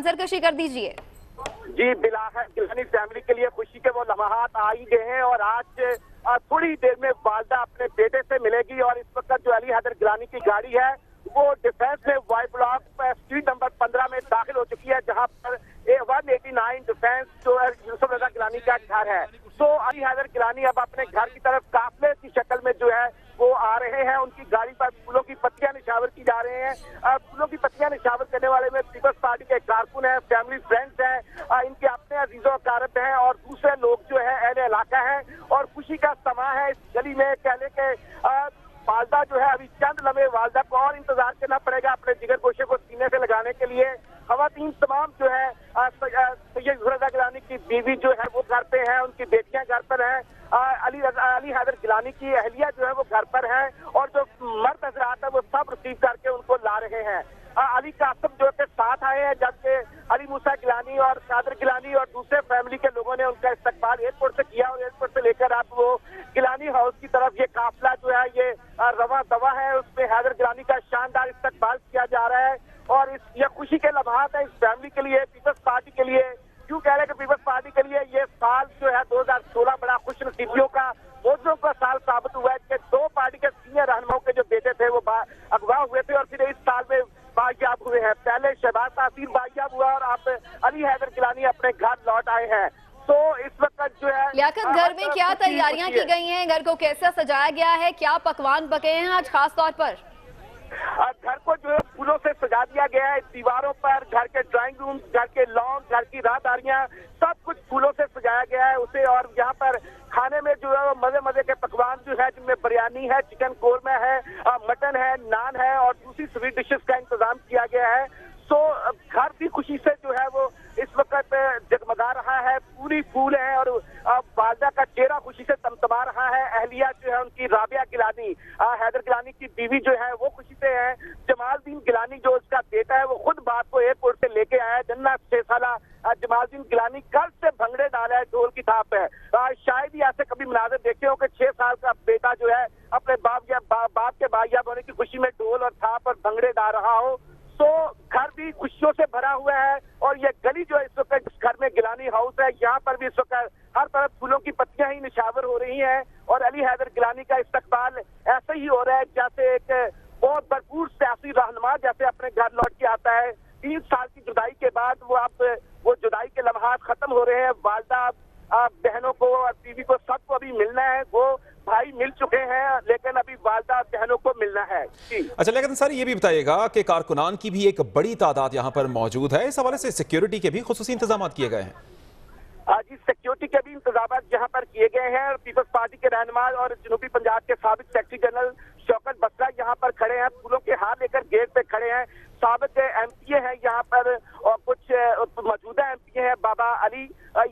मंजर कशी कर दीजिए। जी, बिलाल गिलानी फैमिली के लिए खुशी के वो लम्हात आ ही गए हैं और आज थोड़ी देर में वालदा अपने बेटे से मिलेगी और इस वक्त जो अली हैदर गिलानी की गाड़ी है वो डिफेंस में वाई ब्लॉक स्ट्रीट नंबर 15 में दाखिल हो चुकी है, जहां पर 189 डिफेंस जो है यूसुफ रजा गिलानी का घर है। तो अली हैदर गिलानी अब अपने घर की तरफ काफिले की शक्ल में जो है वो आ रहे हैं। उनकी गाड़ी पर फूलों की पत्तियां निछावर की जा रहे हैं। फूलों की पत्तियां निछावर करने वाले में पीपल्स पार्टी के कारकुन हैं, फैमिली फ्रेंड्स हैं, इनके अपने अजीजो अकारब हैं और दूसरे लोग जो है अहले इलाका है और खुशी का समा है इस गली में। कहने के वालदा जो है अभी चंद लम्हे वालदा को और इंतजार करना पड़ेगा अपने जिगर गोशे को सीने से लगाने के लिए। खवातीन तमाम जो है सैयद रजा गिलानी की बीवी जो है वो घर पे है, उनकी बेटियां घर पर हैं, अली हैदर गिलानी की अहलिया जो है वो घर पर है और जो मर्द हजरात है वो सब रिसीव करके उनको ला रहे हैं। अली कासम जो के साथ आए हैं, जबकि अली मूसा गिलानी और कादर गिलानी और दूसरे फैमिली के लोगों ने उनका इस्तकबाल एयरपोर्ट से किया और एयरपोर्ट से लेकर अब वो गिलानी हाउस की तरफ ये काफिला जो है ये रवा दवा है, उसमें हैदर गिलानी का शानदार इस्तकबाल किया जा रहा है और ये खुशी के लम्हात है इस फैमिली के लिए, पीपल्स पार्टी के लिए। क्यों कह रहे हैं कि पीपल्स पार्टी के लिए ये साल जो है 2016 बड़ा खुश नसीबियों का मौजों का साल साबित हुआ है कि दो पार्टी के सीनियर रहनुमाओं के जो बेटे थे वो अगवा हुए थे और फिर इस साल में बायाब हुए हैं। पहले शहबाज तासीर बायाब हुआ और अब अली हैदर गिलानी अपने घर लौट आए हैं। तो इस वक्त जो है लियाकत, घर में क्या तैयारियां की गई हैं, घर को कैसे सजाया गया है, क्या पकवान पके हैं आज खास तौर पर? घर को जो है फूलों से सजा दिया गया है, दीवारों पर घर के ड्राइंग रूम, घर के लॉन, घर की राहदारियां सब कुछ फूलों से सजाया गया है उसे। और यहाँ पर खाने में जो है वो मजे मजे के पकवान जो है जिनमें बिरयानी है, चिकन कोरमा है, मटन है, नान है और दूसरी स्वीट डिशेस का इंतजाम किया गया है। तो घर भी खुशी से जो है वो इस वक्त जगमगा रहा है, पूरी फूल है और वालदा का चेहरा खुशी से तमतमा रहा है। अहलिया जो है उनकी राबिया गिलानी, हैदर गिलानी की बीवी जो है वो खुशी से है। जमालदीन गिलानी जो उसका बेटा है वो खुद बाप को एयरपोर्ट से लेके आया है। जन्ना 6 साल जमालदीन गिलानी कल से भंगड़े डाला है ढोल की थाप पे। शायद ही ऐसे कभी मनाजर देखे हो कि 6 साल का बेटा जो है अपने बाप के बायाब होने की खुशी में ढोल और थाप और भंगड़े डाल रहा हो। तो घर भी खुशियों से भरा हुआ है और ये गली जो है इस वक्त जिस घर में गिलानी हाउस है यहाँ पर भी इस वक्त हर तरफ फूलों की पत्तियां ही निछावर हो रही हैं और अली हैदर गिलानी का इस्तकबाल ऐसे ही हो रहा है जैसे एक बहुत भरपूर सियासी रहनुमा जैसे अपने घर लौट के आता है। 3 साल की जुदाई के बाद वो जुदाई के लम्हात खत्म हो रहे हैं। वालदा बहनों को और बीवी को सबको अभी मिलना है, वो भाई मिल चुके हैं लेकिन अभी वालदा बहनों को मिलना है। अच्छा, लेकिन सर ये भी बताइएगा कि कारकुनान की भी एक बड़ी तादाद यहाँ पर मौजूद है, इस हवाले से सिक्योरिटी के भी खुसूसी इंतजाम किए गए हैं? जी, सिक्योरिटी के भी इंतजाम यहाँ पर किए गए हैं। पीपल्स पार्टी के रहनुमा और जनूबी पंजाब के साबिक सेक्रेटरी जनरल शौकत बसरा यहाँ पर खड़े हैं, फूलों के हार लेकर गेट पे खड़े हैं। साबिक एमपीए हैं यहाँ पर और कुछ मौजूदा एमपीए हैं, बाबा अली,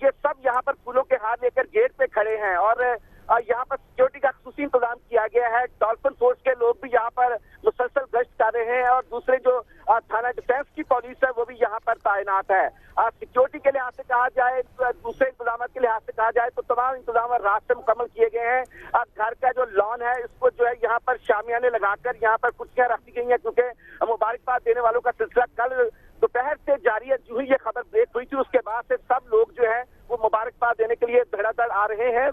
ये सब यहाँ पर फूलों के हार लेकर गेट पे खड़े हैं और यहाँ पर सिक्योरिटी का खुसूसी इंतजाम किया गया है। डॉल्फिन फोर्स के लोग भी यहाँ पर मुसलसल गश्त कर रहे हैं और दूसरे जो थाना डिफेंस की पुलिस है वो भी यहाँ पर तैनात है। सिक्योरिटी के लिहाज से कहा जाए, दूसरे इंतजाम के लिहाज से कहा जाए तो तमाम इंतजाम रात से मुकम्मल किए गए हैं। घर का जो लॉन है इसको जो है यहाँ पर शामियाने लगाकर यहाँ पर कुर्सियां रखी गई हैं क्योंकि मुबारकबाद देने वालों का सिलसिला कल दोपहर से जारी है। जो ही ये खबर ब्रेक हुई थी उसके बाद से सब लोग जो है वो मुबारकबाद देने के लिए धड़ाधड़ आ रहे हैं।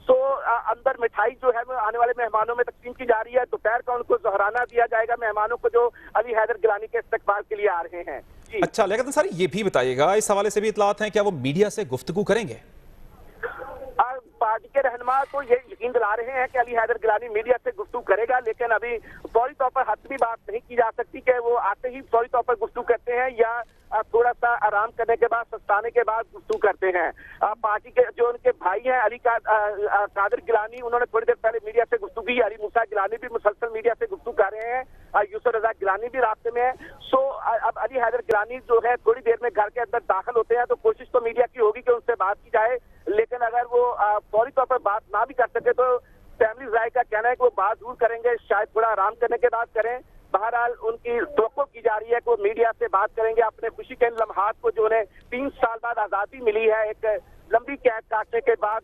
तो अंदर मिठाई जो है वो आने वाले मेहमानों में तकसीम की जा रही है। दोपहर का उनको ज़हराना दिया जाएगा मेहमानों को जो अली हैदर गिलानी के इस्तकबाल के लिए आ रहे हैं। अच्छा, लेकिन सर ये भी बताइएगा, इस हवाले से भी इतलात हैं क्या वो मीडिया से गुफ्तगू करेंगे? पार्टी के रहनुमा तो ये यकीन दिला रहे हैं कि अली हैदर गिलानी मीडिया से गुफ्तगू करेगा, लेकिन अभी फौरी तौर पर हतमी बात नहीं की जा सकती कि वो आते ही फौरी तौर पर गुफ्तगू करते हैं या थोड़ा सा आराम करने के बाद, सस्ताने के बाद गुफ्तगू करते हैं। पार्टी के जो उनके भाई हैं अली कादर गिलानी, उन्होंने थोड़ी देर पहले मीडिया से गुफ्तगू की। अली मूसा गिलानी भी मुसलसल मीडिया से गुफ्तगू कर रहे हैं, यूसुफ रजा गिलानी भी रास्ते में है। सो अब अली हैदर गिलानी जो है थोड़ी देर में घर के अंदर दाखिल होते हैं तो कोशिश तो मीडिया की होगी कि उनसे बात की जाए, लेकिन अगर वो फौरी तौर पर बात ना भी कर सके तो फैमिली राय का कहना है कि वो बात जरूर करेंगे, शायद थोड़ा आराम करने के बाद करें। बहरहाल उनकी तवक्को की जा रही है कि वो मीडिया से बात करेंगे अपने खुशी के लम्हात को, जो उन्हें 3 साल बाद आज़ादी मिली है एक लंबी कैद काटने के बाद,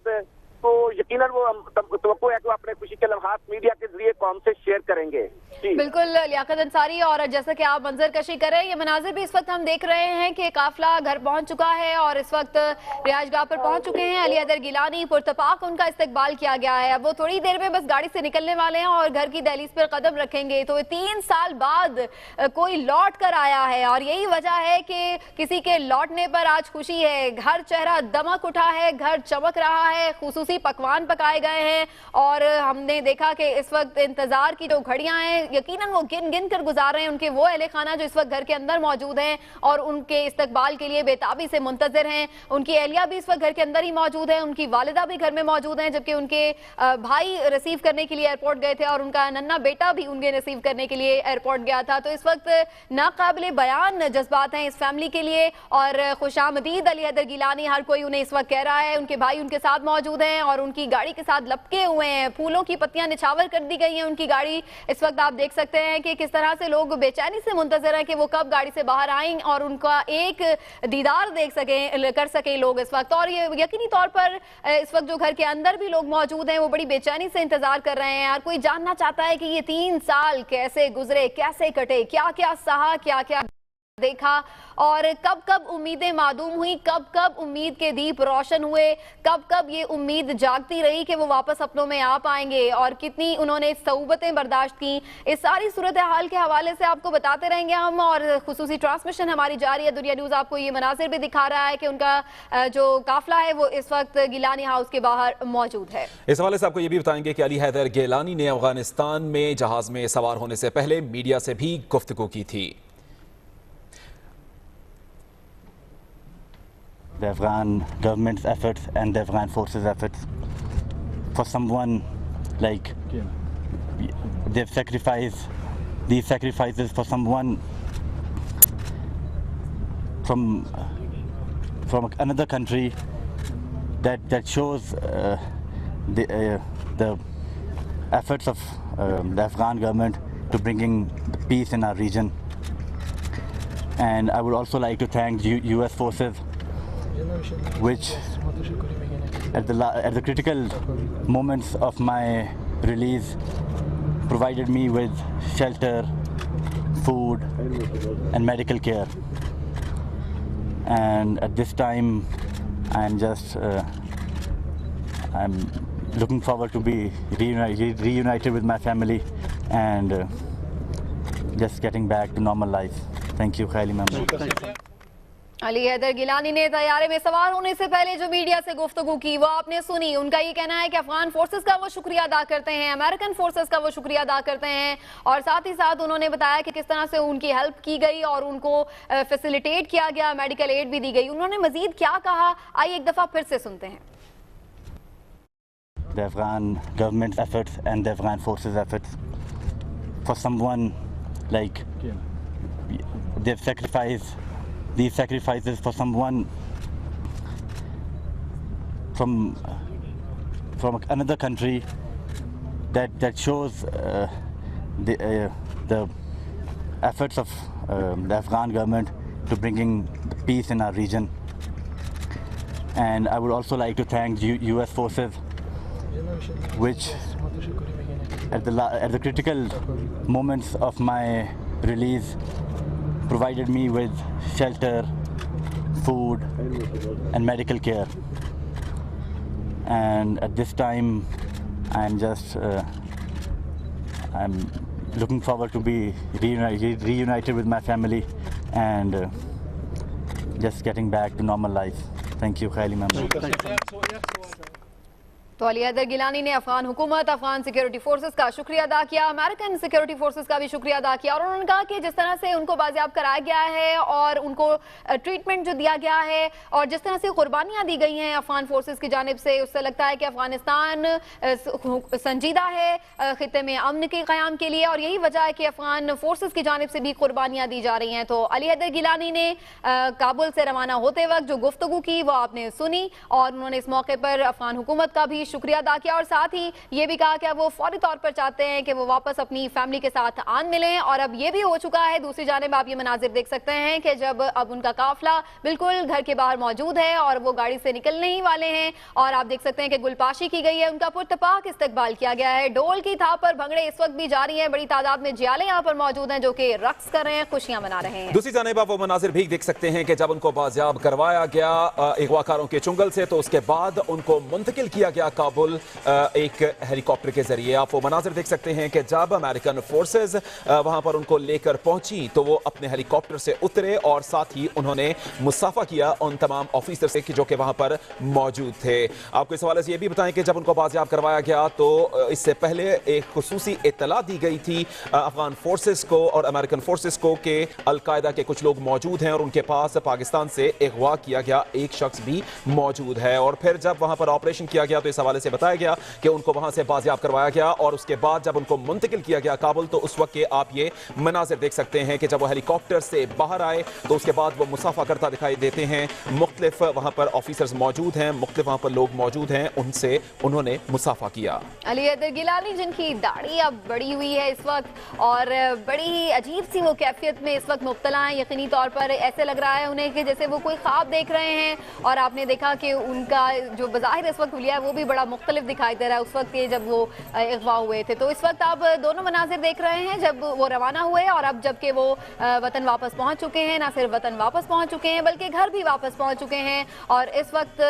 तो यकीनन वो तवक्को है कि वो अपने खुशी के लम्हात मीडिया के जरिए कौम से शेयर करेंगे। बिल्कुल लियाकत अंसारी, और जैसा कि आप मंजर कशी कर रहे हैं, ये मनाजिर भी इस वक्त हम देख रहे हैं कि काफिला घर पहुंच चुका है और इस वक्त रिहाइशगाह पर पहुंच चुके हैं। अली हैदर गिलानी पुरतपाक उनका इस्तकबाल किया गया है। अब वो थोड़ी देर में बस गाड़ी से निकलने वाले हैं और घर की दहलीज पर कदम रखेंगे। तो 3 साल बाद कोई लौट कर आया है और यही वजह है कि किसी के लौटने पर आज खुशी है। घर चेहरा दमक उठा है, घर चमक रहा है, खुसूसी पकवान पकाए गए हैं और हमने देखा कि इस वक्त इंतजार की जो घड़ियां हैं यकीनन वो गिन गिन कर गुजार रहे हैं। उनके वो अहले खाना जो इस वक्त घर के अंदर मौजूद हैं और उनके इस्तकबाल के लिए बेताबी से मुंतजर हैं। उनकी अहलिया भी इस वक्त घर के अंदर ही मौजूद है, उनकी वालिदा भी घर में मौजूद हैं, जबकि उनके भाई रिसीव करने के लिए एयरपोर्ट गए थे और उनका नन्ना बेटा भी उनके रिसीव करने के लिए एयरपोर्ट गया था। तो इस वक्त नाकाबिले बयान जज्बात हैं इस फैमिली के लिए और खुशामदीद अली हैदर गिलानी, हर कोई उन्हें इस वक्त कह रहा है। उनके भाई उनके साथ मौजूद हैं और उनकी गाड़ी के साथ लपके हुए हैं, फूलों की पत्तियां निछावर कर दी गई हैं उनकी गाड़ी। इस वक्त आप देख सकते हैं कि किस तरह से लोग बेचैनी से मुंतजर हैं कि वो कब गाड़ी से बाहर आएं और उनका एक दीदार कर सकें लोग इस वक्त। और ये यकीनी तौर पर इस वक्त जो घर के अंदर भी लोग मौजूद हैं वो बड़ी बेचैनी से इंतजार कर रहे हैं। हर कोई जानना चाहता है कि ये 3 साल कैसे गुजरे, कैसे कटे, क्या क्या सहा, क्या क्या देखा और कब कब उम्मीदें मादूम हुई, कब कब उम्मीद के दीप रोशन हुए, कब कब ये उम्मीद जागती रही कि वो वापस अपनों में आ पाएंगे और कितनी उन्होंने सऊबतें बर्दाश्त की। इस सारी सूरत हाल के हवाले से आपको बताते रहेंगे हम और खुसूसी ट्रांसमिशन हमारी जारी है। दुनिया न्यूज़ आपको ये मनाजिर भी दिखा रहा है कि उनका जो काफिला है वो इस वक्त गिलानी हाउस के बाहर मौजूद है। इस हवाले से आपको ये भी बताएंगे कि अली हैदर गिलानी ने अफगानिस्तान में जहाज में सवार होने से पहले मीडिया से भी गुफ्तगू की थी। The Afghan government's efforts and the Afghan forces' efforts for someone like they've sacrificed these sacrifices for someone from another country that shows the efforts of the Afghan government to bringing peace in our region. And I would also like to thank US forces, which at the critical moments of my release provided me with shelter, food and medical care. And at this time I'm looking forward to be reunited with my family and just getting back to normal life. Thank you, Khaili Member. Ali Haider Gilani ने तैयारे में सवार होने से पहले जो media से गुफ्तगू की वो आपने सुनी। उनका ये कहना है कि अफगान फोर्सेस का वो शुक्रिया अदा करते हैं, अमेरिकन फोर्सेस का वो शुक्रिया अदा करते हैं और साथ ही साथ उन्होंने बताया कि किस तरह से उनकी हेल्प की गई और उनको फैसिलिटेट किया गया, मेडिकल एड भी दी गई। उन्होंने मजीद क्या कहा, आइए एक दफा फिर से सुनते हैं। The Afghan government's efforts and the Afghan forces' efforts for someone like they've sacrificed these sacrifices for someone from another country that shows the efforts of the Afghan government to bringing peace in our region. And I would also like to thank US forces, which at the critical moments of my release provided me with shelter, food and medical care. And at this time I'm looking forward to be reunited with my family and just getting back to normal life. Thank you, Khaili Member. तो अली हैदर गिलानी ने अफगान हुकूमत, Afghan security forces का शुक्रिया अदा किया, American security forces का भी शुक्रिया अदा किया और उन्होंने कहा कि जिस तरह से उनको बाजियाब कराया गया है और उनको ट्रीटमेंट जो दिया गया है और जिस तरह से कुर्बानियां दी गई हैं अफगान फोर्सेस की जानिब से, उससे लगता है कि अफगानिस्तान संजीदा है खित्ते में अमन के क़याम के लिए और यही वजह है कि अफगान फोर्सेस की जानिब से भी कुर्बानियां दी जा रही हैं। तो अली हैदर गिलानी ने काबुल से रवाना होते वक्त जो गुफ्तगू की वो आपने सुनी और उन्होंने इस मौके पर अफगान हुकूमत का भी शुक्रिया अदा किया और साथ ही ये भी कहा कि वो फौरी तौर पर चाहते हैं कि वो वापस अपनी फैमिली के साथ आन मिलें। और अब ये भी हो चुका है, दूसरी जानिब आप ये मनाजिर देख सकते हैं कि जब अब उनका काफिला बिल्कुल घर के बाहर मौजूद है और वो गाड़ी से निकलने ही वाले हैं और आप देख सकते हैं कि गुलपाशी की गई है, उनका पुरतपाक इस्तकबाल किया गया है। डोल की थाप पर भंगड़े इस वक्त भी जारी हैं, बड़ी तादाद में जियाले यहाँ पर मौजूद हैं जो कि रक्स कर रहे हैं, खुशियां मना रहे हैं। दूसरी जानिब आप वो मनाजिर भी देख सकते हैं कि जब उनको बाजियाब करवाया गया अगवाकारों के चुंगल से, तो उसके बाद उनको मुंतकिल किया गया काबुल एक हेलीकॉप्टर के जरिए। आप वो मनाजिर देख सकते हैं कि जब अमेरिकन फोर्सेज वहां पर उनको लेकर पहुंची तो वो अपने हेलीकॉप्टर से उतरे और साथ ही उन्होंने मुसाफा किया उन तमाम ऑफिसर से जो कि वहां पर मौजूद थे। आपको इस हवाले से ये भी बताएं कि जब उनको बाजियाब करवाया गया तो इससे पहले एक खुसूसी इत्तला दी गई थी अफगान फोर्सेस को और अमेरिकन फोर्सेस को कि अलकायदा के कुछ लोग मौजूद हैं और उनके पास पाकिस्तान से अगवा किया गया एक शख्स भी मौजूद है। और फिर जब वहां पर ऑपरेशन किया गया तो इस हवाले से बताया गया कि उनको वहां से बाजियाब करवाया गया और उसके बाद जब उनको मुंतकिल किया गया काबुल, तो उस वक्त के आप ये मनाजिर देख सकते हैं कि जब वो हेलीकॉप्टर से बाहर आए तो उसके बाद वो मुसाफा करता दिखाई देते हैं। मुख्तलिफ वहां पर ऑफिसर्स मौजूद हैं, मुख्तलिफ वहां पर लोग मौजूद हैं, उनसे उन्होंने मुसाफा किया। अली हैदर गिलानी जिनकी दाढ़ी अब बड़ी हुई है इस वक्त और बड़ी ही अजीब सी वो कैफियत में इस वक्त मुब्तला हैं, यकीनी तौर पर ऐसे लग रहा है उन्हें कि जैसे वो कोई ख्वाब देख रहे हैं। और आपने देखा कि उनका जो बज़ाहिर इस वक्त हुलिया है वो भी बड़ा मुख्तलिफ दिखाई दे रहा है उस वक्त ये जब वो अगवा हुए थे। तो इस वक्त आप दोनों मनाजिर देख रहे हैं जब वो रवाना हुए और अब जबकि वो वतन वापस पहुंच चुके हैं, ना सिर्फ वतन वापस पहुंच चुके हैं बल्कि घर भी वापस पहुंच चुके हैं। और इस वक्त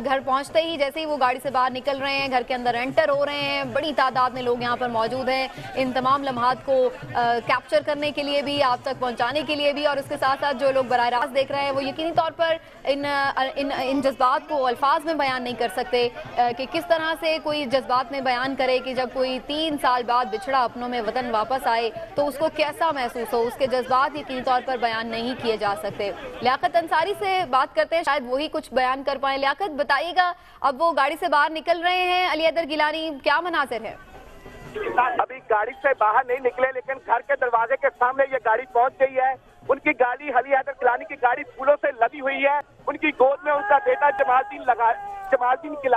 घर पहुंचते ही जैसे ही वो गाड़ी से बाहर निकल रहे हैं, घर के अंदर एंटर हो रहे हैं, बड़ी तादाद में लोग यहाँ पर मौजूद हैं इन तमाम लम्हात को कैप्चर करने के लिए भी, आप तक पहुंचाने के लिए भी। और उसके साथ साथ जो लोग बराह रास्त देख रहे हैं वो यकीनी तौर पर इन जज्बात को अल्फाज में बयान नहीं कर सकते कि किस तरह से कोई जज्बात में बयान करे कि जब कोई 3 साल बाद बिछड़ा अपनों में वतन वापस आए तो उसको कैसा महसूस हो। उसके जज्बात यकीनी तौर पर बयान नहीं किए जा सकते। लियाकत अंसारी से बात करते हैं, शायद वही कुछ बयान कर पाए। लियाकत, बताइएगा, अब वो गाड़ी से बाहर निकल रहे हैं अली हैदर गिलानी, क्या मनाजिर है? अभी गाड़ी से बाहर नहीं निकले लेकिन घर के दरवाजे के सामने ये गाड़ी पहुंच गई है। उनकी गाड़ी, अली हैदर गिलानी की गाड़ी फूलों से लदी हुई है। उनकी गोद में उनका बेटा जमालुद्दीन गिलानी